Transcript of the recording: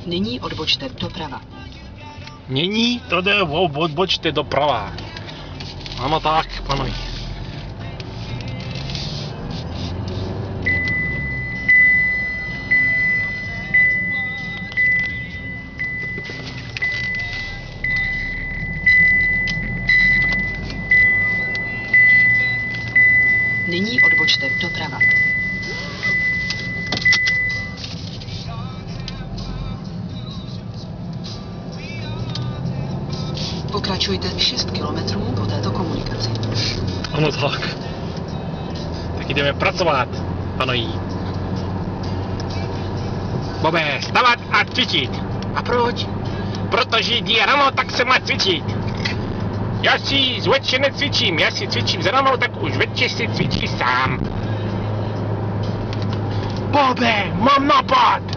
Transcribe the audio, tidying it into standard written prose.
Nyní odbočte doprava. Nyní to jde odbočte doprava. Ano tak, panuj. Nyní odbočte doprava. Pokračujte 6 kilometrů po této komunikaci. Ano tak. Tak jdeme pracovat, panojí. Bobe, stavat a cvičit. A proč? Protože je ráno, tak se má cvičit. Já si zvečer necvičím, já si cvičím z ráno, tak už večer si cvičí sám. Bobe, mám nápad!